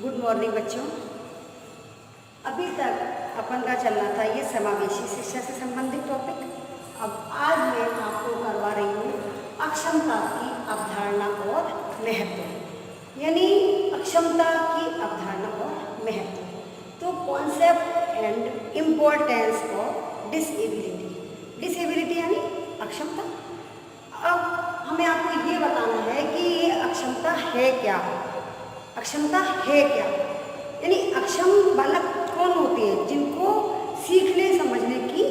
Good morning बच्चों। अभी तक अपन का चलना था ये समावेशी शिक्षा से संबंधित टॉपिक। अब आज मैं आपको करवा रही हूँ अक्षमता की अवधारणा और महत्व, यानी अक्षमता की अवधारणा और महत्व। तो concept and importance of disability. Disability यानी अक्षमता। अब हमें आपको ये बताना है कि ये अक्षमता है क्या। अक्षमता है क्या, यानी अक्षम बालक कौन होते हैं? जिनको सीखने समझने की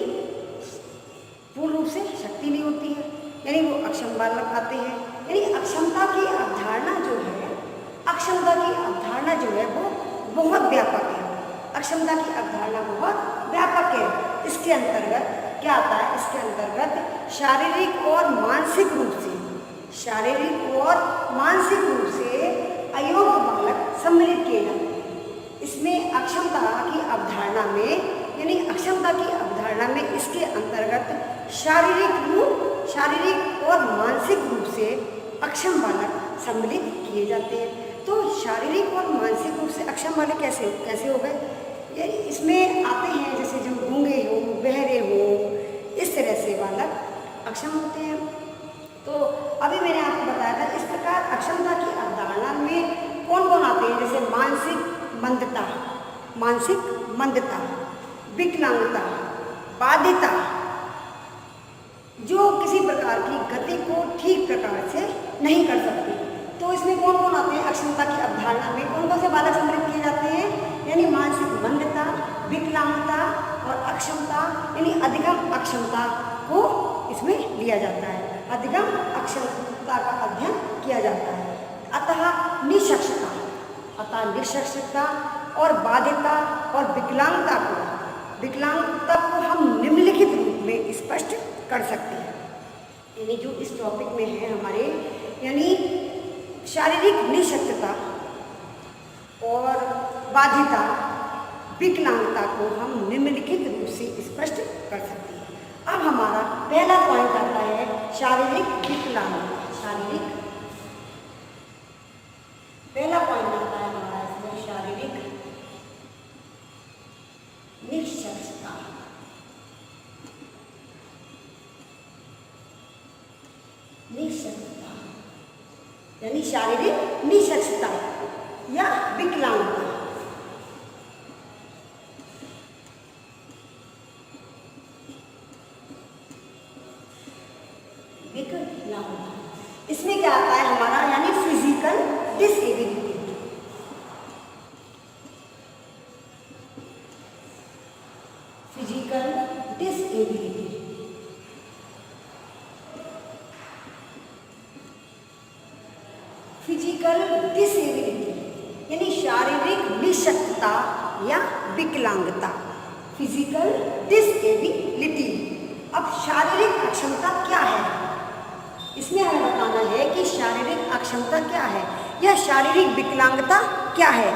पूर्ण रूप से शक्ति नहीं होती है, यानी वो अक्षम बालक आते हैं। यानी अक्षमता की अवधारणा जो है, अक्षमता की अवधारणा जो है वो बहुत व्यापक है। अक्षमता की अवधारणा बहुत व्यापक है। इसके अंतर्गत क्या आता है? इसके अंतर्गत शारीरिक और मानसिक रूप से, शारीरिक और मानसिक रूप से अयोग्य बालक सम्मिलित किए जाते हैं। इसमें अक्षमता की अवधारणा में, यानी अक्षमता की अवधारणा में इसके अंतर्गत शारीरिक और मानसिक रूप से अक्षम बालक सम्मिलित किए जाते हैं। तो शारीरिक और मानसिक रूप से अक्षम बालक कैसे हो गए? ये इसमें आते हैं जैसे जो गूंगे हो, बहरे हो, इस तरह से बालक अक्षम होते हैं। तो अभी मैंने आपको बताया था, इस प्रकार अक्षमता की अवधारणा में कौन कौन आते हैं? जैसे मानसिक मंदता, विकलांगता, बाधिता, जो किसी प्रकार की गति को ठीक प्रकार से नहीं कर सकते। तो इसमें कौन कौन आते हैं? अक्षमता की अवधारणा में कौन कौन से बालक सम्मिलित किए जाते हैं? यानी मानसिक मंदता, विकलांगता और अक्षमता, यानी अधिगम अक्षमता को इसमें लिया जाता है। अधिगम अक्षमता का अध्ययन किया जाता है। अतः निःशक्तता और बाधिता और विकलांगता को हम निम्नलिखित रूप में स्पष्ट कर सकते हैं। यानी जो इस टॉपिक में है हमारे, यानी शारीरिक निःशक्तता और बाधिता, विकलांगता को हम निम्नलिखित रूप से स्पष्ट कर सकते हैं। अब हमारा पहला पॉइंट आता है शारीरिक विकलांगता। पहला पॉइंट आता है हमारा इसमें शारीरिक निःशक्तता। यानी शारीरिक निःशक्तता या विकलांगता। इसमें क्या आता है हमारा, यानी फिजिकल डिसेबिलिटी। यानी शारीरिक निःशक्तता या विकलांगता, फिजिकल डिसेबिलिटी। अब शारीरिक अक्षमता क्या है? इसमें हमें बताना है कि शारीरिक अक्षमता क्या है या शारीरिक विकलांगता क्या है।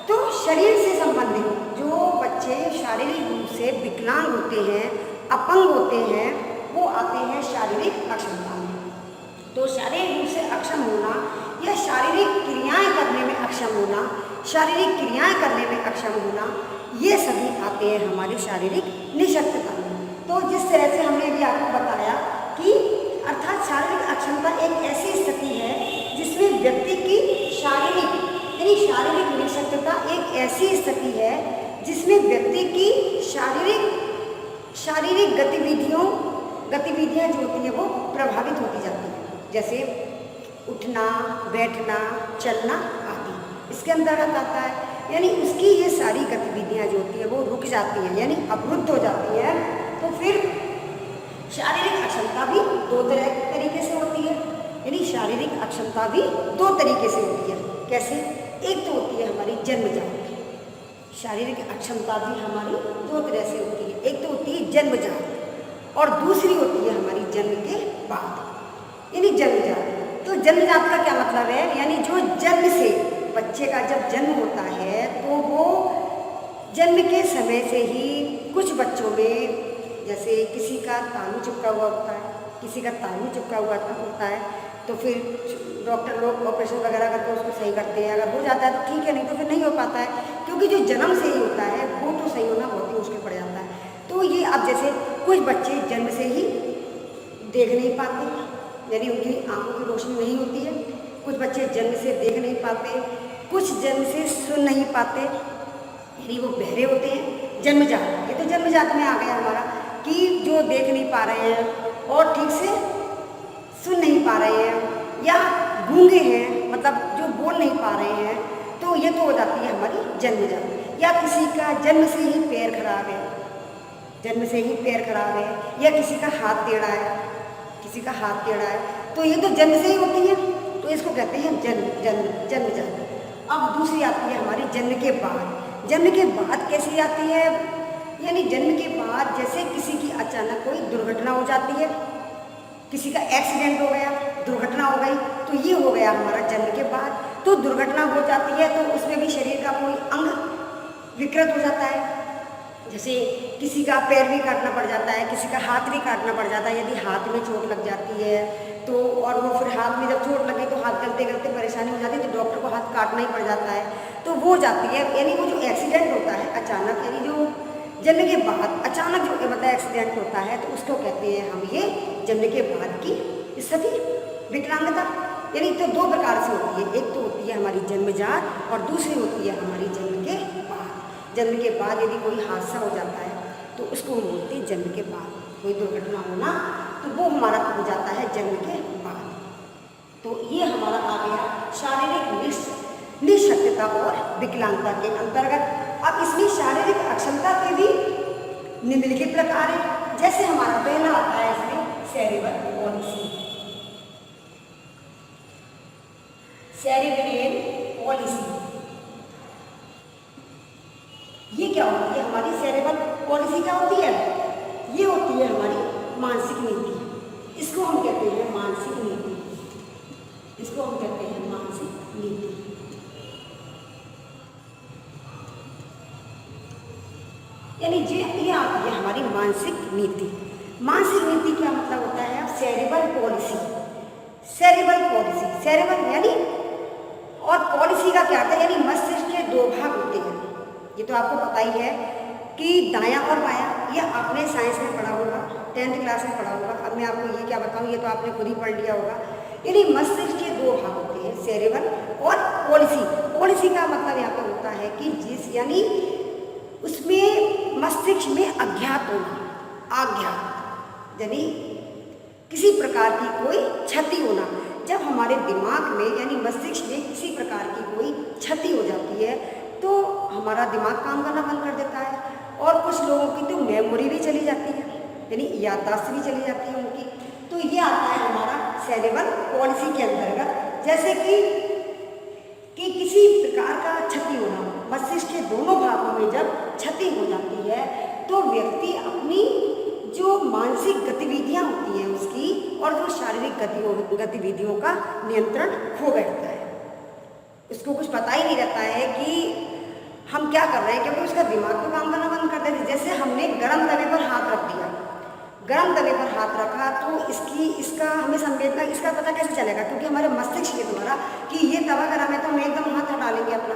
तो शरीर से संबंधित जो बच्चे शारीरिक रूप से विकलांग होते हैं, अपंग होते हैं, वो आते हैं शारीरिक अक्षमता में। तो शारीरिक रूप से अक्षम होना या शारीरिक क्रियाएं करने में अक्षम होना, ये सभी आते हैं हमारी शारीरिक निःशक्तता में। तो जिस तरह से हमने अभी आपको बताया कि अर्थात शारीरिक अक्षमता एक ऐसी स्थिति है जिसमें व्यक्ति की शारीरिक निःशक्तता एक ऐसी स्थिति है जिसमें व्यक्ति की शारीरिक गतिविधियां जो होती हैं वो प्रभावित होती जाती हैं, जैसे उठना, बैठना, चलना आदि इसके अंतर्गत आता है। यानी उसकी ये सारी गतिविधियां जो होती है वो रुक जाती हैं, यानी अवरुद्ध हो जाती है। तो फिर शारीरिक अक्षमता भी दो तरीके से होती है, यानी शारीरिक अक्षमता भी दो तरीके से होती है। कैसे? एक तो होती है हमारी जन्मजात। शारीरिक अक्षमता भी हमारी दो तरह से होती है। एक तो होती है जन्मजात और दूसरी होती है हमारी जन्म के बाद, यानी जन्मजात। तो जन्मजात का क्या मतलब है? यानी जो जन्म से, बच्चे का जब जन्म होता है तो वो जन्म के समय से ही कुछ बच्चों में, जैसे किसी का तालू चिपका हुआ होता है, किसी का तालू चिपका हुआ होता है, तो फिर डॉक्टर लोग ऑपरेशन वगैरह करके उसको सही करते हैं, अगर हो जाता है तो ठीक है, नहीं तो फिर नहीं हो पाता है, क्योंकि जो जन्म से ही होता है वो तो सही होना बहुत ही मुश्किल पड़ जाता है। तो ये अब जैसे कुछ बच्चे जन्म से ही देख नहीं पाते, यानी उनकी आंखों की रोशनी नहीं होती है, कुछ बच्चे जन्म से देख नहीं पाते, कुछ जन्म से सुन नहीं पाते, यानी वो बहरे होते हैं जन्मजात। ये तो जन्मजात में आ गया हमारा कि जो देख नहीं पा रहे हैं और ठीक से सुन नहीं पा रहे हैं या गूंगे हैं, मतलब जो बोल नहीं पा रहे हैं, तो ये तो हो जाती है हमारी जन्मजात। या किसी का जन्म से ही पैर खराब है, जन्म से ही पैर खराब है, या किसी का हाथ टेढ़ा है, किसी का हाथ टेढ़ा है, तो ये तो जन्म से ही होती है, तो इसको कहते हैं जन्मजात। अब दूसरी आती है हमारी जन्म के बाद। जन्म के बाद कैसी आती है, यानी जन्म के बाद जैसे किसी की अचानक कोई दुर्घटना हो जाती है, किसी का एक्सीडेंट हो गया, दुर्घटना हो गई, तो ये हो गया हमारा जन्म के बाद। तो दुर्घटना हो जाती है तो उसमें भी शरीर का कोई अंग विकृत हो जाता है, जैसे किसी का पैर भी काटना पड़ जाता है, किसी का हाथ भी काटना पड़ जाता है। यदि हाथ में चोट लग जाती है तो, और वो फिर हाथ में जब चोट लगे तो हाथ गलते गलते परेशानी हो जाती है, तो डॉक्टर को हाथ काटना ही पड़ जाता है, तो वो जाती है। यानी वो जो एक्सीडेंट होता है अचानक, यानी जो जन्म के बाद अचानक जो मतलब एक्सीडेंट होता है, तो उसको कहते हैं हम ये जन्म के बाद की स्थिति, विकलांगता। यानी तो दो प्रकार से होती है, एक तो होती है हमारी जन्मजात और दूसरी होती है हमारी जन्म के बाद। जन्म के बाद यदि कोई हादसा हो जाता है तो उसको हम बोलते हैं जन्म के बाद, कोई दुर्घटना होना, तो वो हमारा हो जाता है जन्म के बाद। तो ये हमारा आ गया शारीरिक निःशक्तता और विकलांगता के अंतर्गत। अब इसमें शारीरिक अक्षमता के भी निम्नलिखित प्रकार है। जैसे हमारा पहला आता है इसमें सेरेब्रल पॉलिसी। सेरेब्रल पॉलिसी ये क्या होती है हमारी सेरेब्रल पॉलिसी? क्या होती है? ये होती है हमारी मानसिक नीति। इसको हम कहते हैं मानसिक नीति, इसको हम कहते हैं मानसिक नीति। यानी ये आती है हमारी मानसिक नीति। मानसिक नीति क्या मतलब होता है? Cerebral palsy, cerebral palsy, cerebral यानी और पॉलिसी का क्या अर्थ है? यानी मस्तिष्क के दो भाग होते हैं। ये तो आपको पता ही है कि दायां और बायां, ये आपने साइंस में पढ़ा होगा, 10th क्लास में पढ़ा होगा। अब मैं आपको ये क्या बताऊं, ये तो आपने खुद ही पढ़ लिया होगा। यानी मस्तिष्क के दो भाग होते हैं, सेरेब्रल और पॉलिसी। पॉलिसी का मतलब यहाँ पे होता है कि जिस यानी उसमें मस्तिष्क में अज्ञात होना, आज्ञात यानी किसी प्रकार की कोई क्षति होना। जब हमारे दिमाग में यानी मस्तिष्क में किसी प्रकार की कोई क्षति हो जाती है तो हमारा दिमाग काम करना बंद कर देता है, और कुछ लोगों की तो मेमोरी भी चली जाती है, यानी याददाश्त भी चली जाती है उनकी। तो ये आता है हमारा सेरेब्रल पॉलिसी के अंतर्गत। जैसे कि किसी प्रकार का क्षति होना, मस्तिष्क के दोनों भागों में जब क्षति हो जाती है तो व्यक्ति अपनी जो मानसिक गतिविधियां होती हैं उसकी और जो शारीरिक गतिविधियों का नियंत्रण खो बैठता है। उसको कुछ पता ही नहीं रहता है कि हम क्या कर रहे हैं, क्योंकि उसका दिमाग तो काम करना बंद कर देता है। जैसे हमने गर्म तवे पर हाथ रख दिया, गर्म तवे पर हाथ रखा तो इसका हमें संवेदना, इसका पता कैसे चलेगा? क्योंकि हमारे मस्तिष्क के द्वारा कि ये तवा गर्म है तो हम एकदम हाथ हटा लेंगे अपना,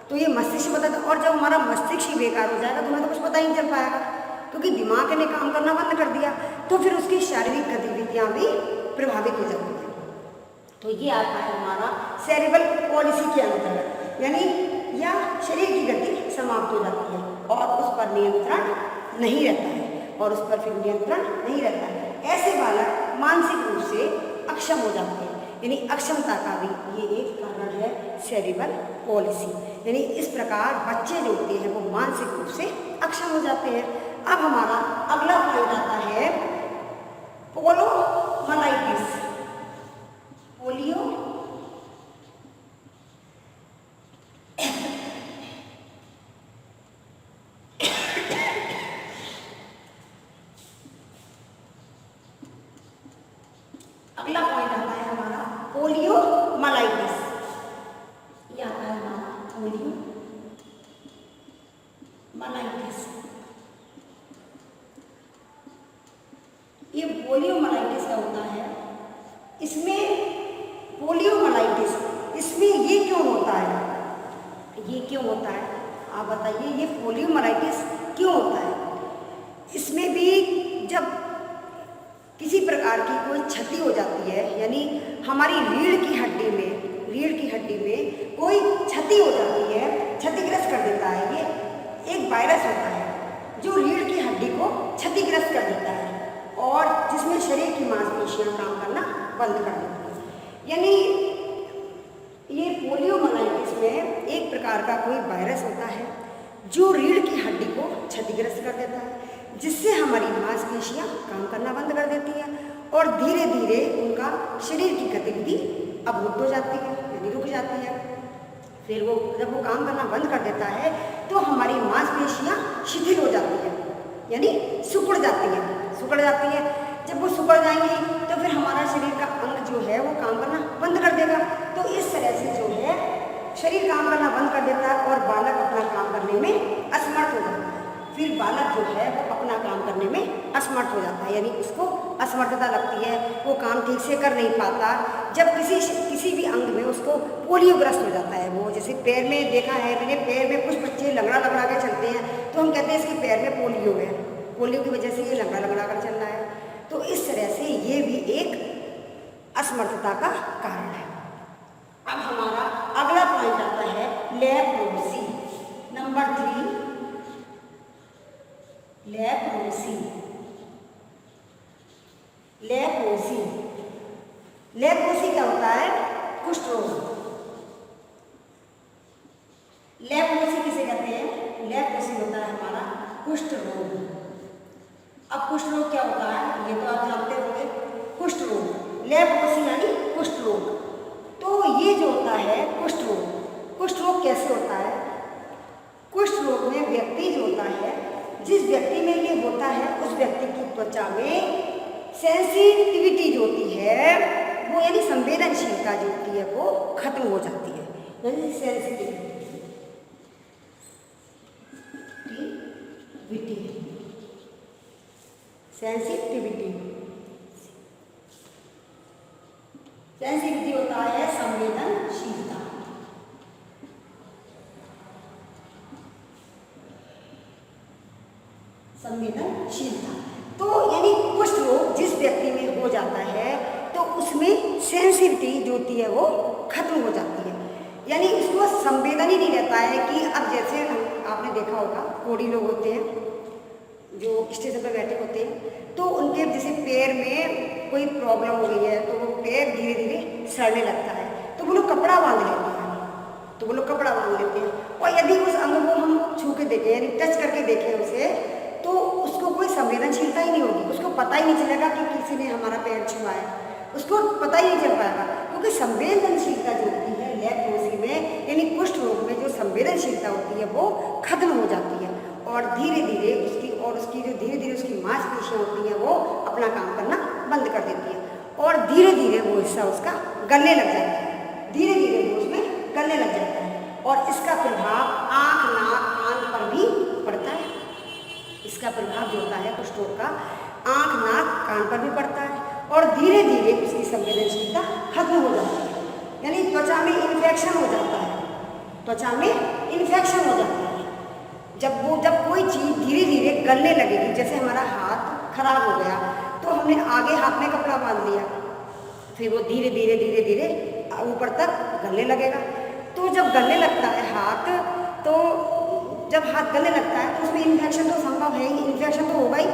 तो ये मस्तिष्क बताता। और जब हमारा मस्तिष्क ही बेकार हो जाएगा तो हमें तो कुछ पता ही नहीं चल पाएगा, क्योंकि दिमाग ने काम करना बंद कर दिया, तो फिर उसकी शारीरिक गतिविधियाँ भी प्रभावित हो जाती हैं। तो ये आता है हमारा सेरेब्रल पॉलिसी के अंतर्गत, यानी या शरीर की गति समाप्त हो जाती है और उस पर नियंत्रण नहीं रहता है, और उस पर फिर नियंत्रण नहीं रहता है। ऐसे बालक मानसिक रूप से अक्षम हो जाते हैं, यानी अक्षमता का भी ये एक कारण है सेरेब्रल पॉलिसी। यानी इस प्रकार बच्चे जो होते हैं वो मानसिक रूप से अक्षम हो जाते हैं। अब हमारा अगला पॉइंट आता है पोलोमाइलाइटिस, पोलियो अगला पॉइंट आता है हमारा पोलियोमाइलाइटिस। ये आता है हमारा पोलियोमाइलाइटिस। ये पोलियोमाइलाइटिस का होता है क्यों होता है? आप बताइए, ये पोलियोमाइलाइटिस क्यों होता है? इसमें भी जब किसी प्रकार की कोई क्षति हो जाती है, यानी हमारी रीढ़ की हड्डी में कोई क्षति हो जाती है, क्षतिग्रस्त कर देता है। ये एक वायरस होता है जो रीढ़ की हड्डी को क्षतिग्रस्त कर देता है और जिसमें शरीर की मांसपेशियां काम करना बंद कर देती है। यानी ये पोलियोमाइलाइटिस में एक प्रकार का कोई वायरस होता है जो रीढ़ की हड्डी को क्षतिग्रस्त कर देता है, जिससे हमारी मांसपेशियां काम करना बंद कर देती हैं और धीरे धीरे उनका शरीर की गतिविधि अवरुद्ध हो जाती है, यानी रुक जाती है। फिर वो जब वो काम करना बंद कर देता है तो हमारी मांसपेशियां शिथिल हो जाती है, यानी सिकुड़ जाती है। जब वो सिकुड़ जाएंगी तो फिर हमारा शरीर का अंग जो है वो काम करना बंद कर देगा। तो इस तरह से जो है शरीर काम करना बंद कर देता है और बालक अपना काम करने में असमर्थ हो जाता है। फिर बालक जो है वो अपना काम करने में असमर्थ हो जाता है, यानी उसको असमर्थता लगती है, वो काम ठीक से कर नहीं पाता। जब किसी भी अंग में उसको पोलियोग्रस्त हो जाता है, वो जैसे पैर में देखा है मैंने, पैर में कुछ बच्चे लंगड़ा के चलते हैं तो हम कहते हैं इसके पैर में पोलियो है, पोलियो की वजह से ये लंगड़ा कर चल रहा है। तो इस तरह से ये भी एक असमर्थता का कारण है। अब हमारा अगला पॉइंट आता है लेप्रोसी। Number 3, leprosy. लेप्रोसी क्या होता है? कुष्ठ रोग। लेप्रोसी किसे कहते हैं? लेप्रोसी होता है हमारा कुष्ठ रोग। अब कुष्ठ रोग क्या होता है ये तो आप जानते होंगे। कुष्ठ रोग, लेप्रोसी यानी कुष्ठ रोग। तो ये जो होता है कुष्ठ रोग कैसे होता है? कुष्ठ रोग में व्यक्ति जो होता है, जिस व्यक्ति में ये होता है उस व्यक्ति की त्वचा में सेंसिटिविटी जो होती है वो, यानी संवेदनशीलता जो होती है वो खत्म हो जाती है, यानी सेंसिटिविटी। सेंसिटिविटी होता है संवेदनशीलता। तो यानी कुष्ठ रोग जिस व्यक्ति में हो जाता है तो उसमें सेंसिटिविटी जो होती है वो खत्म हो जाती है, यानी उसको संवेदन ही नहीं रहता है कि अब जैसे आपने देखा होगा कोढ़ी लोग होते हैं जो स्टेशन पर बैठे होते हैं, तो उनके जैसे पैर में कोई प्रॉब्लम हो गई है तो वो पैर धीरे धीरे सड़ने लगता है, तो वो लोग कपड़ा बांध लेते हैं। और यदि उस अंग को हम छू के देखें, यानी टच करके देखें उसे, तो उसको कोई संवेदनशीलता ही नहीं होगी, उसको पता ही नहीं चलेगा कि किसी ने हमारा पैर छुआ है, उसको पता ही नहीं चल पाएगा। क्योंकि संवेदनशीलता जो होती है लेप्रोसी में, यानी कुष्ठ रोग में जो संवेदनशीलता होती है वो खत्म हो जाती है और धीरे धीरे उसकी मांसपेशियां होती हैं वो अपना काम करना बंद कर देती है और धीरे धीरे वो हिस्सा उसका गलने लग जाता है, धीरे धीरे वो उसमें गलने लग जाता है और इसका प्रभाव आँख, नाक, कान पर भी पड़ता है। इसका प्रभाव जो होता है कुष्ठ रोग का आँख, नाक, कान पर भी पड़ता है और धीरे धीरे उसकी संवेदनशीलता खत्म हो जाती है, यानी त्वचा में इन्फेक्शन हो जाता है। जब कोई चीज़ धीरे धीरे गलने लगेगी, जैसे हमारा हाथ खराब हो गया तो हमने आगे हाथ में कपड़ा बांध लिया, फिर वो धीरे धीरे ऊपर तक गलने लगेगा। तो जब गलने लगता है हाथ, तो जब हाथ गलने लगता है तो उसमें इन्फेक्शन तो संभव है ही, इन्फेक्शन तो होगा ही,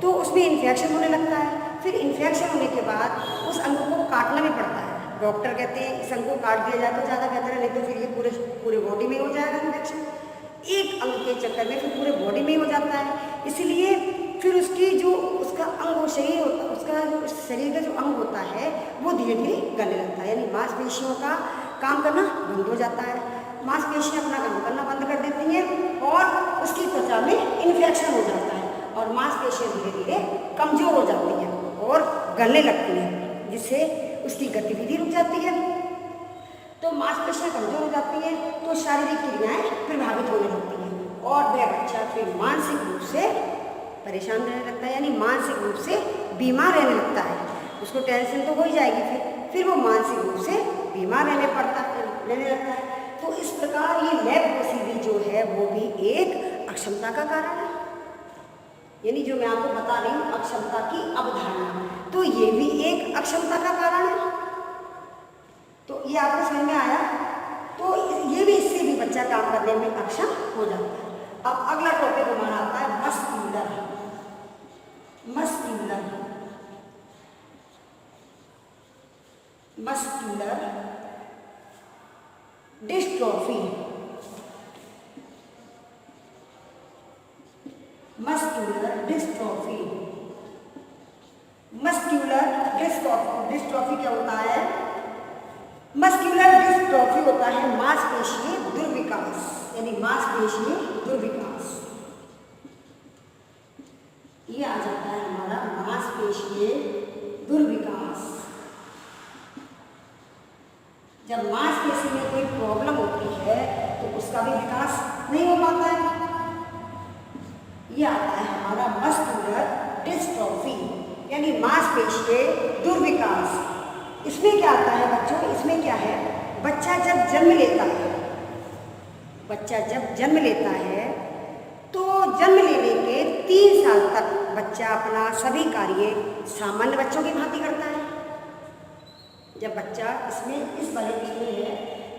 तो उसमें इन्फेक्शन होने लगता है। फिर इन्फेक्शन होने के बाद उस अंग को काटना भी पड़ता है। डॉक्टर कहते हैं इस अंग को काट दिया जाए तो ज़्यादा बेहतर है, नहीं तो फिर ये पूरे बॉडी में हो जाएगा इन्फेक्शन। एक अंग के चक्कर में फिर पूरे बॉडी में हो जाता है, इसलिए फिर उसका अंग शरीर का जो अंग होता है वो धीरे धीरे गलने लगता है, यानी मांसपेशियों का काम करना बंद हो जाता है। मांसपेशियां अपना काम करना बंद कर देती हैं और उसकी त्वचा में इन्फेक्शन हो जाता है और मांसपेशियां धीरे धीरे कमज़ोर हो जाती हैं और गलने लगती हैं, जिससे उसकी गतिविधि रुक जाती है। तो मांसपेशियां कमज़ोर हो जाती हैं तो शारीरिक क्रियाएं प्रभावित होने लगती हैं और वह बच्चा फिर मानसिक रूप से परेशान रहने लगता है, यानी मानसिक रूप से बीमार रहने लगता है। उसको टेंशन तो हो ही जाएगी, फिर वो मानसिक रूप से बीमार रहने लगता है। तो इस प्रकार ये लेप्रोसी एक अक्षमता का कारण है। यानी जो मैं आपको बता रही हूँ अक्षमता की अवधारणा, तो ये भी एक अक्षमता का कारण है। तो ये आपको समझ में आया। तो ये भी, इससे भी बच्चा काम करने में अक्षम हो जाता है। अब अगला टॉपिक हमारा आता है मस्क्यूलर डिस्ट्रोफी। डिस्ट्रोफी क्या होता है? मस्क्यूलर डिस्ट्रोफी होता है मांसपेशीय दुर्विकास, यानी मांसपेशीय दुर्विकास। ये आ जाता है हमारा मांसपेशीय दुर्विकास। जब मांसपेशी में कोई प्रॉब्लम होती है तो उसका भी विकास नहीं हो पाता है। ये आता है हमारा मस्क्यूलर डिस्ट्रोफी, यानी मांसपेशीय दुर्विकास। इसमें क्या आता है बच्चों? इसमें क्या है, बच्चा जब जन्म लेता है तो जन्म लेने के 3 साल तक बच्चा अपना सभी कार्य सामान्य बच्चों की भांति करता है। जब बच्चा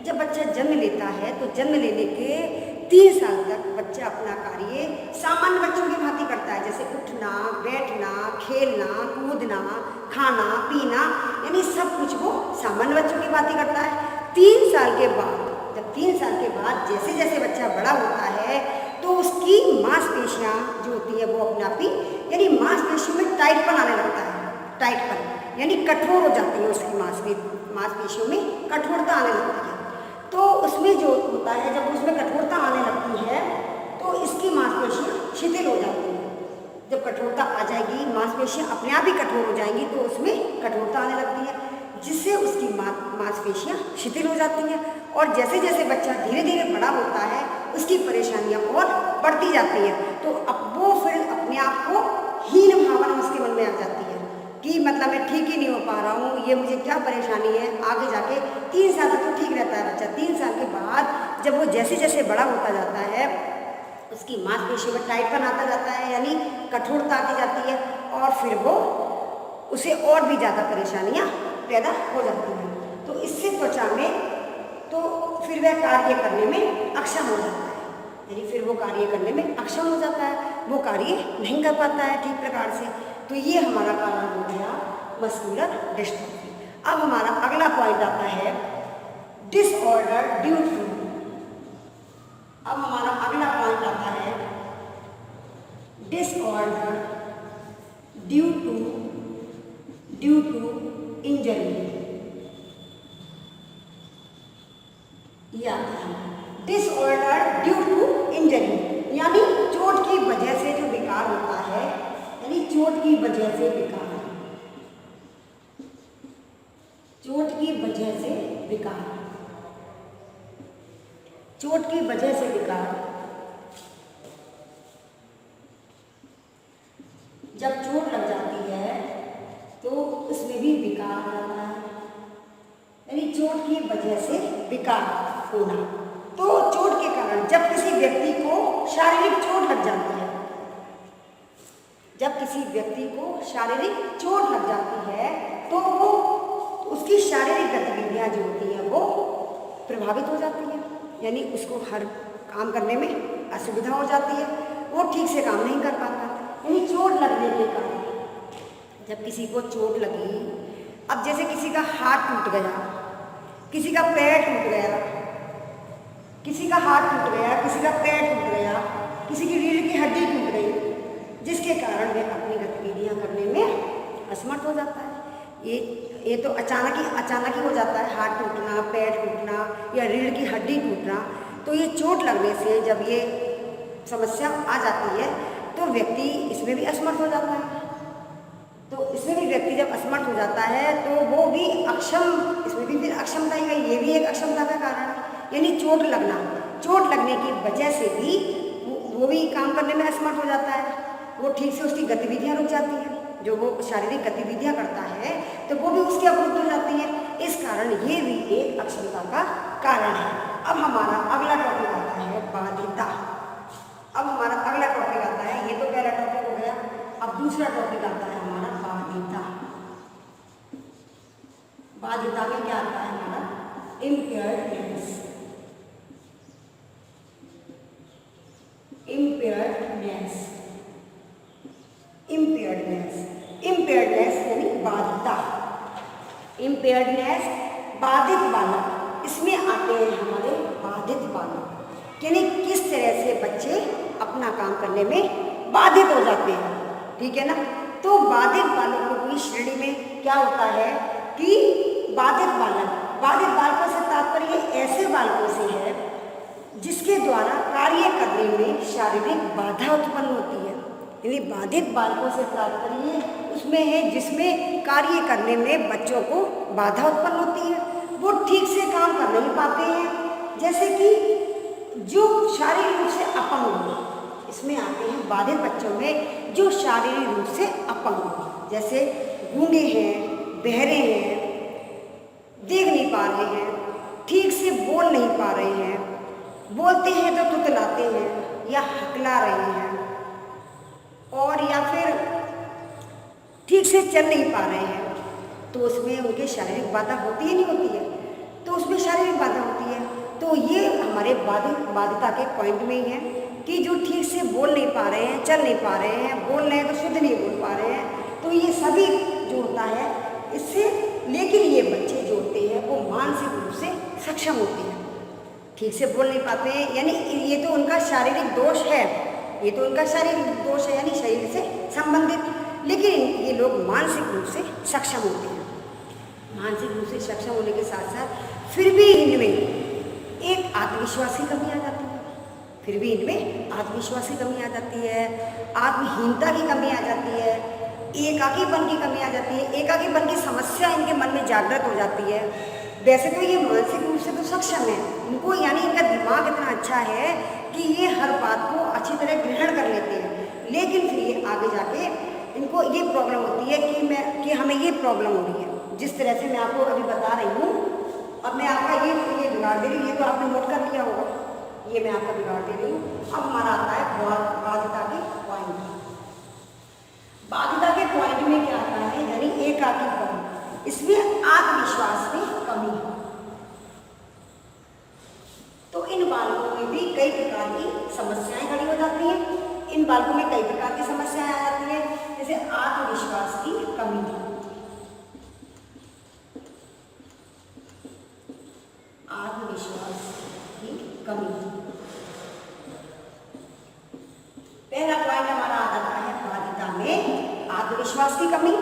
जब बच्चा जन्म लेता है तो जन्म लेने के 3 साल तक बच्चा अपना कार्य सामान्य बच्चों की भांति करता है, जैसे उठना, बैठना, खेलना, कूदना, खाना, पीना, यानी सब कुछ वो सामान्य बच्चों की भांति करता है। 3 साल के बाद जैसे जैसे बच्चा बड़ा होता है तो उसकी मांसपेशियाँ जो होती है वो अपने आप ही, यानी मांसपेशियों में टाइटपन आने लगता है। टाइटपन यानी कठोर हो जाती है, उसकी मांसपेशियों में कठोरता आने लगती है। तो उसमें जो होता है, जब उसमें कठोरता आने लगती है तो इसकी मांसपेशियाँ शिथिल हो जाती हैं। जब कठोरता आ जाएगी, मांसपेशियाँ अपने आप ही कठोर हो जाएंगी तो उसमें कठोरता आने लगती है, जिससे उसकी मांसपेशियाँ शिथिल हो जाती हैं। और जैसे जैसे बच्चा धीरे धीरे बड़ा होता है उसकी परेशानियाँ और बढ़ती जाती हैं। तो अब वो फिर अपने आप को हीन भावना उसके मन में आ जाती है कि मतलब मैं ठीक ही नहीं हो पा रहा हूँ, ये मुझे क्या परेशानी है। आगे जाके 3 साल तक तो ठीक रहता है बच्चा। 3 साल के बाद जब वो जैसे जैसे बड़ा होता जाता है उसकी मांसपेशियों में टाइटपन आता जाता है, यानी कठोरता आती जाती है, और फिर वो उसे और भी ज़्यादा परेशानियाँ पैदा हो जाती हैं। तो इससे त्वचा में तो फिर वह कार्य करने में अक्षम हो जाता है, यानी फिर वो कार्य करने में अक्षम हो जाता है, वो कार्य नहीं कर पाता है ठीक प्रकार से। तो ये हमारा कारण हो गया मस्क्यूलर डिस्ट्रोफी। अब हमारा अगला पॉइंट आता है डिसऑर्डर ड्यू टू। अब हमारा अगला पॉइंट आता है डिसऑर्डर ड्यू टू इंजरी। ये आता है डिसऑर्डर ड्यू टू इंजरी, यानी चोट की वजह से जो विकार होता है, यानी चोट की वजह से विकार, चोट की वजह से विकार, चोट की वजह से विकार। जब चोट लग जाती है तो उसमें भी विकार आता है, यानी चोट की वजह से विकार होना। तो चोट के कारण जब किसी व्यक्ति को शारीरिक चोट लग जाती है, जब किसी व्यक्ति को शारीरिक चोट लग जाती है तो वो उसकी शारीरिक गतिविधियां जो होती हैं वो प्रभावित हो जाती हैं, यानी उसको हर काम करने में असुविधा हो जाती है, वो ठीक से काम नहीं कर पाता। यानी चोट लगने के कारण, जब किसी को चोट लगी, अब जैसे किसी का हाथ टूट गया, किसी का पैर टूट गया, किसी का हाथ टूट गया, किसी का पैर टूट गया, किसी की रीढ़ की हड्डी टूट गई, जिसके कारण वह अपनी गतिविधियां करने में असमर्थ हो जाता है। ये तो अचानक ही हो जाता है, हाथ टूटना, पैर टूटना या रीढ़ की हड्डी टूटना। तो ये चोट लगने से जब ये समस्या आ जाती है तो व्यक्ति इसमें भी असमर्थ हो जाता है। तो इसमें भी व्यक्ति जब असमर्थ हो जाता है तो वो भी अक्षम, इसमें भी फिर अक्षमता ही गई, ये भी एक अक्षमता का कारण है। यानी चोट लगने की वजह से भी वो भी काम करने में असमर्थ हो जाता है, वो ठीक से उसकी गतिविधियां रुक जाती हैं, जो वो शारीरिक गतिविधियां करता है तो वो भी उसकी अवरुद्ध हो जाती है। इस कारण ये भी एक अक्षमता का कारण है। अब हमारा अगला टॉपिक आता है बाध्यता। इम्पेयर्डनेस, इम्पेयर्डनेस, इम्पेयर्डनेस यानी बाधिता, इम्पेयर्डनेस बाधित बालक, इसमें आते हैं हमारे बाधित बालक, यानी किस तरह से बच्चे अपना काम करने में बाधित हो जाते हैं, ठीक है ना। तो बाधित बालकों की श्रेणी में क्या होता है कि बाधित बालकों से तात्पर्य ऐसे बालकों से है जिसके द्वारा कार्य करने में शारीरिक बाधा उत्पन्न होती है, यानी बाधित बालकों से तात्पर्य उसमें है जिसमें कार्य करने में बच्चों को बाधा उत्पन्न होती है, वो ठीक से काम कर नहीं पाते हैं, जैसे कि जो शारीरिक रूप से अपंग हो, इसमें आते हैं बाधित बच्चों में जो शारीरिक रूप से अपंग हो, जैसे गूंगे हैं, बहरे हैं, देख नहीं पा रहे हैं, ठीक से बोल नहीं पा रहे हैं, बोलते हैं तो तुतलाते हैं या हकला रहे हैं, और या फिर ठीक से चल नहीं पा रहे हैं, तो उसमें उनके शारीरिक बाधा होती है नहीं होती है, तो उसमें शारीरिक बाधा होती है। तो ये हमारे बाधिता के पॉइंट में ही है कि जो ठीक से बोल नहीं पा रहे हैं, चल नहीं पा रहे हैं, बोल रहे हैं तो शुद्ध नहीं बोल पा रहे हैं, तो ये सभी जो होता है इससे, लेकिन ये बच्चे जो होते हैं वो मानसिक रूप से सक्षम होते हैं, ठीक से बोल नहीं पाते हैं, यानी ये तो उनका शारीरिक दोष है, ये तो उनका शारीरिक दोष है यानी शरीर से संबंधित, लेकिन ये लोग मानसिक रूप से सक्षम होते हैं। मानसिक रूप से सक्षम होने के साथ साथ फिर भी इनमें एक आत्मविश्वास की कमी आ जाती है, फिर भी इनमें आत्मविश्वास की कमी आ जाती है, आत्महीनता की कमी आ जाती है, एकाकीपन की कमी आ जाती है, एकाकीपन की समस्या इनके मन में जागृत हो जाती है। वैसे तो ये मानसिक रूप से तो सक्षम है, इनको यानी इनका दिमाग इतना अच्छा है कि ये हर बात को अच्छी तरह ग्रहण कर लेते हैं, लेकिन फिर ये आगे जाके इनको ये प्रॉब्लम होती है कि हमें ये प्रॉब्लम हो रही है, जिस तरह से मैं आपको अभी बता रही हूँ। अब मैं आपका ये बिगाड़ दे रही हूँ, ये तो आपने नोट कर लिया होगा, ये मैं आपका बिगाड़ दे रही हूँ। अब हमारा आता है बाधिता के पॉइंट। बाधिता के पॉइंट में क्या आता है, यानी एकाकीपन, इसमें आत्मविश्वास में कमी है। तो इन बालकों में भी कई प्रकार की समस्याएं खड़ी हो जाती हैं, इन बालकों में कई प्रकार की समस्याएं आ जाती हैं, जैसे आत्मविश्वास की कमी, आत्मविश्वास की कमी। पहला पॉइंट हमारा आ जाता है बाधिता में आत्मविश्वास की कमी।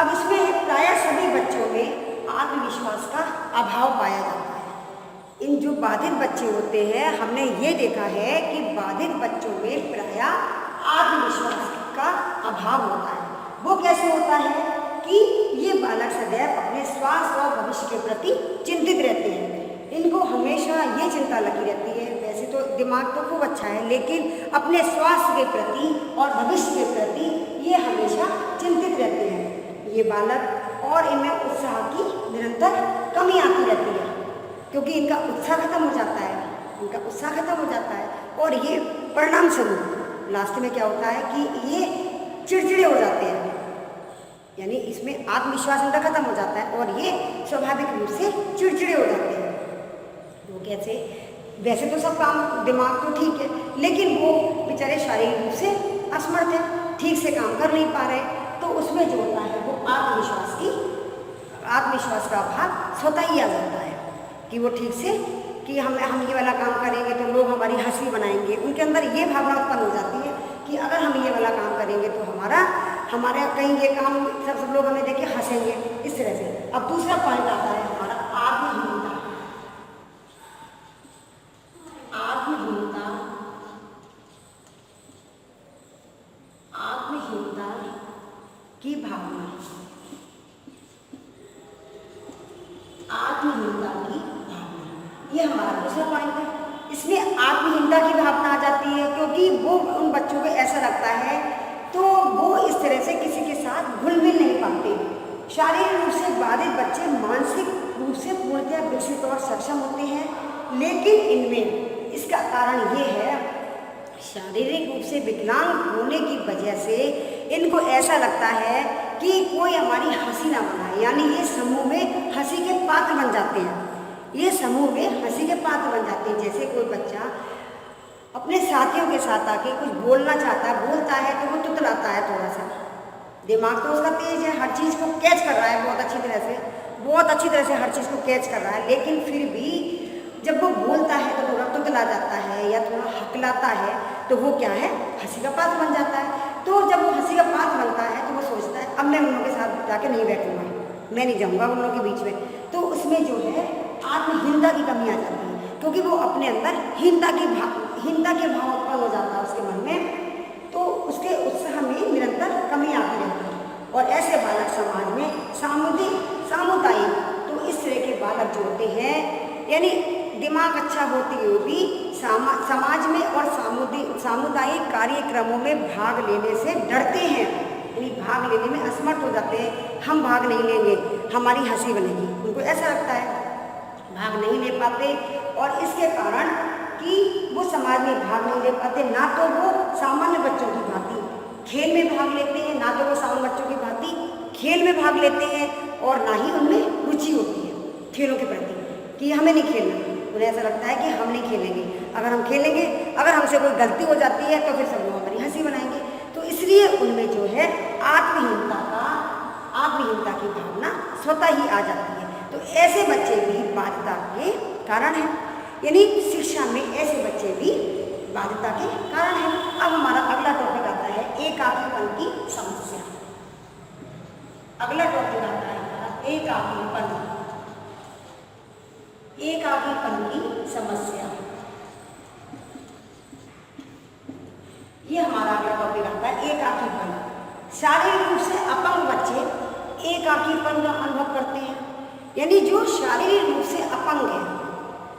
अब इसमें प्रायः सभी बच्चों में आत्मविश्वास का अभाव पाया जाता है। इन जो बाधित बच्चे होते हैं, हमने ये देखा है कि बाधित बच्चों में प्रायः आत्मविश्वास का अभाव होता है। वो कैसे होता है कि ये बालक सदैव अपने स्वास्थ्य और भविष्य के प्रति चिंतित रहते हैं, इनको हमेशा ये चिंता लगी रहती है। वैसे तो दिमाग तो खूब अच्छा है, लेकिन अपने स्वास्थ्य के प्रति और भविष्य के प्रति ये हमेशा चिंतित रहते हैं ये बालक, और इनमें उत्साह की निरंतर कमी आती रहती है, क्योंकि इनका उत्साह खत्म हो जाता है, इनका उत्साह खत्म हो जाता है, और ये परिणाम स्वरूप लास्ट में क्या होता है कि ये चिड़चिड़े हो जाते हैं, यानी इसमें आत्मविश्वास इनका खत्म हो जाता है और ये स्वाभाविक रूप से चिड़चिड़े हो जाते हैं। वो कैसे, वैसे तो सब काम दिमाग तो ठीक है, लेकिन वो बेचारे शारीरिक रूप से असमर्थ है, ठीक से काम कर नहीं पा रहे, तो उसमें जो होता है वो आत्मविश्वास का अभाव स्वतः ही आ जाता है कि वो ठीक से कि हम ये वाला काम करेंगे तो लोग हमारी हंसी बनाएंगे। उनके अंदर ये भावना उत्पन्न हो जाती है कि अगर हम ये वाला काम करेंगे तो हमारे कहीं ये काम सब लोग हमें देख के हंसेंगे, इस तरह से। अब दूसरा पॉइंट आता है हमारा आत्महीनता। आत्महीनता की भावना, आत्महीनता की भावना, ये हमारा दूसरा पॉइंट है। इसमें आत्महीनता की भावना आ जाती है क्योंकि वो उन बच्चों को ऐसा लगता है तो वो इस तरह से किसी के साथ घुल मिल नहीं पाते। शारीरिक रूप से बाधित बच्चे मानसिक रूप से पूर्णतः विकसित और सक्षम होते हैं, लेकिन इनमें इसका कारण ये है शारीरिक रूप से विकलांग होने की वजह से इनको ऐसा लगता है कि कोई हमारी हंसी ना बनाए, यानी ये समूह में हंसी के पात्र बन जाते हैं, ये समूह में हंसी के पात्र बन जाते हैं। जैसे कोई बच्चा अपने साथियों के साथ आके कुछ बोलना चाहता है, बोलता है तो वो तुतलाता है थोड़ा सा। दिमाग तो उसका तेज है, हर चीज़ को कैच कर रहा है बहुत अच्छी तरह से हर चीज़ को कैच कर रहा है, लेकिन फिर भी जब वो बोलता है तो थोड़ा तुतला जाता है या थोड़ा हकलाता है तो वो क्या है, हंसी का पात्र बन जाता है। तो जब वो हंसी का पात्र बनता है तो वो सोचता है अब मैं उन लोगों के साथ जाके नहीं बैठूंगा, मैं नहीं जाऊंगा उन लोगों के बीच में। तो उसमें जो है आत्महीनता की कमी आ जाती है, क्योंकि वो अपने अंदर हीनता के भाव उत्पन्न हो जाता है उसके मन में, तो उसके उत्साह में निरंतर कमी आती रहती है। और ऐसे बालक समाज में सामुदायिक, तो इस तरह के बालक जो होते हैं, यानी दिमाग अच्छा होते हुए भी समाज में और सामुदायिक कार्यक्रमों में भाग लेने से डरते हैं, यानी भाग लेने में असमर्थ हो जाते हैं। हम भाग नहीं लेंगे, हमारी हंसी बनेगी, उनको ऐसा लगता है, भाग नहीं ले पाते। और इसके कारण कि वो समाज में भाग नहीं ले पाते, ना तो वो सामान्य बच्चों की भांति खेल में भाग लेते हैं, ना तो वो सामान्य बच्चों की भांति खेल में भाग लेते हैं, और ना ही उनमें रुचि होती है खेलों के प्रति कि हमें नहीं खेलना। उन्हें ऐसा लगता है कि हम नहीं खेलेंगे, अगर हम खेलेंगे, अगर हमसे कोई गलती हो जाती है तो फिर सब लोग हमारी हंसी बनाएंगे। तो इसलिए उनमें जो है आत्महीनता की भावना स्वतः ही आ जाती है। तो ऐसे बच्चे भी बाध्यता के कारण हैं, यानी शिक्षा में ऐसे बच्चे भी बाध्यता के कारण हैं। अब हमारा अगला टॉपिक आता है एकाकीपन की समस्या। अगला टॉपिक आता है हमारा एकाकीपन की समस्या। ये हमारा अगला टॉपिक आता है एकाकीपन। शारीरिक रूप से अपंग बच्चे एकाकीपन का अनुभव करते हैं, यानी जो शारीरिक रूप से अपंग है,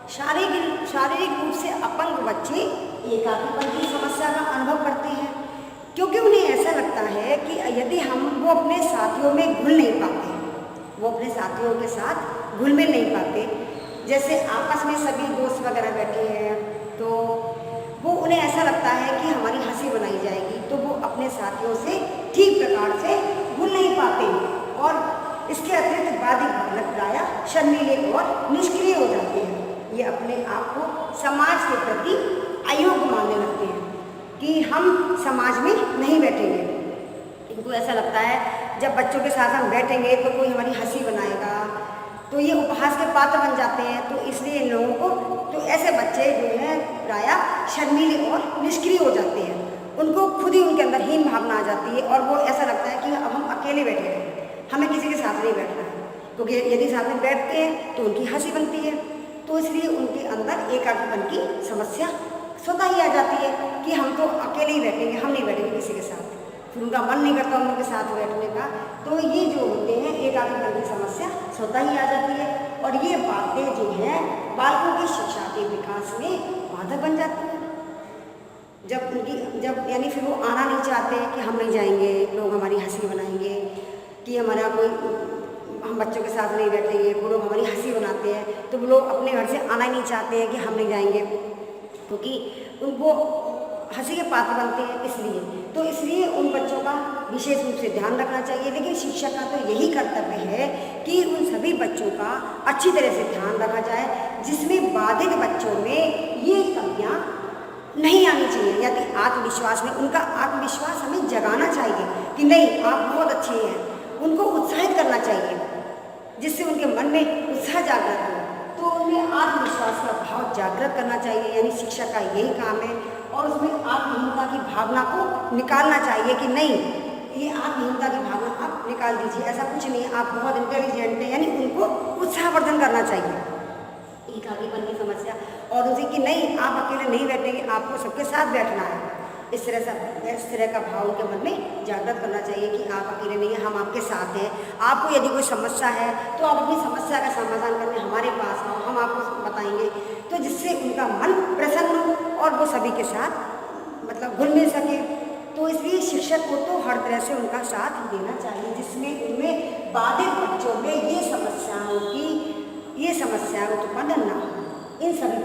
शारीरिक रूप से अपंग बच्चे एकाकीपन की समस्या का अनुभव करते हैं, क्योंकि उन्हें ऐसा लगता है कि यदि वो अपने साथियों में घुल नहीं पाते, वो अपने साथियों के साथ घुल मिल नहीं पाते, जैसे आपस में सभी दोस्त वगैरह बैठे हैं तो वो उन्हें ऐसा लगता है कि हमारी हंसी बनाई जाएगी, तो वो अपने साथियों से ठीक प्रकार से घुल नहीं पाते। और इसके अतिरिक्त बाधिक बालक प्रायः शर्मीले और निष्क्रिय हो जाते हैं। ये अपने आप को समाज के प्रति अयोग्य मानने लगते हैं कि हम समाज में नहीं बैठेंगे। इनको ऐसा लगता है जब बच्चों के साथ हम बैठेंगे तो कोई हमारी हंसी बनाएगा, तो ये उपहास के पात्र बन जाते हैं। तो इसलिए इन लोगों को, तो ऐसे बच्चे जो हैं प्रायः शर्मीले और निष्क्रिय हो जाते हैं। उनको खुद ही उनके अंदर हीन भावना आ जाती है और वो ऐसा लगता है कि अब हम अकेले बैठे हैं, हमें किसी के साथ नहीं बैठना है, क्योंकि यदि साथ में बैठते हैं तो उनकी हंसी बनती है। तो इसलिए उनके अंदर एकाकीपन की समस्या स्वतः ही आ जाती है कि हम तो अकेले ही बैठेंगे, हम नहीं बैठेंगे किसी के साथ, फिर उनका मन नहीं करता उनके साथ बैठने का। तो ये जो होते हैं एकाकीपन की समस्या स्वतः ही आ जाती है, और ये बातें जो हैं बालकों की शिक्षा के विकास में बाधक बन जाती है। जब यानी फिर वो आना नहीं चाहते कि हम नहीं जाएंगे, लोग हमारी हंसी बनाएंगे, कि हमारा कोई, हम बच्चों के साथ नहीं बैठेंगे, वो लोग हमारी हंसी बनाते हैं, तो वो लोग अपने घर से आना ही नहीं चाहते हैं कि हम नहीं जाएंगे, क्योंकि उनको हंसी के पात्र बनते हैं। इसलिए उन बच्चों का विशेष रूप से ध्यान रखना चाहिए। लेकिन शिक्षक का तो यही कर्तव्य है कि उन सभी बच्चों का अच्छी तरह से ध्यान रखा जाए, जिसमें बाधित बच्चों में ये कमियाँ नहीं आनी चाहिए। यदि आत्मविश्वास में, उनका आत्मविश्वास हमें जगाना चाहिए कि नहीं आप बहुत अच्छे हैं, उनको उत्साहित करना चाहिए, जिससे उनके मन में उत्साह जागृत हो। तो उन्हें आत्मविश्वास का भाव जागृत करना चाहिए, यानी शिक्षक का यही काम है। और उसमें आत्महीनता की भावना को निकालना चाहिए कि नहीं, ये आत्महीनता की भावना आप निकाल दीजिए, ऐसा कुछ नहीं, आप बहुत इंटेलिजेंट हैं, यानी उनको उत्साहवर्धन करना चाहिए एकाकीपन की समस्या। और उसे कि नहीं आप अकेले नहीं बैठेंगे, आपको सबके साथ बैठना है, इस तरह का भाव उनके मन में जागृत करना चाहिए कि आप अकेले नहीं हैं, हम आपके साथ हैं। आपको यदि कोई समस्या है तो आप अपनी समस्या का समाधान करने हमारे पास आओ, हम आपको बताएंगे, तो जिससे उनका मन प्रसन्न हो और वो सभी के साथ मतलब घुल मिल सके। तो इसलिए शिक्षक को तो हर तरह से उनका साथ देना चाहिए, जिसमें उनमें बाधित बच्चों में ये समस्या उत्पन्न न हो। इन सभी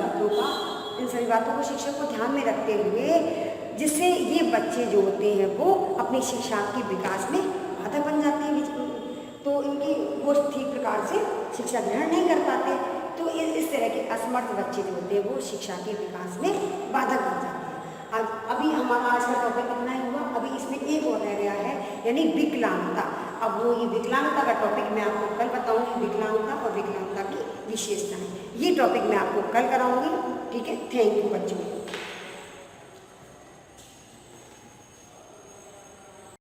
बातों को शिक्षक को ध्यान में रखते हुए, जिससे ये बच्चे जो होते हैं वो अपनी शिक्षा के विकास में बाधक बन जाते हैं, तो इनकी वो ठीक प्रकार से शिक्षा ग्रहण नहीं कर पाते। तो इस तरह के असमर्थ बच्चे जो होते हैं वो शिक्षा के विकास में बाधक बन जाते हैं। अभी हमारा आज का टॉपिक इतना ही हुआ। अभी इसमें एक और रह गया है, यानी विकलांगता। अब वो ये विकलांगता का टॉपिक मैं आपको कल बताऊंगी, विकलांगता और विकलांगता की विशेषताएं। ये टॉपिक मैं आपको कल कराऊंगी। ठीक है, थैंक यू बच्चों।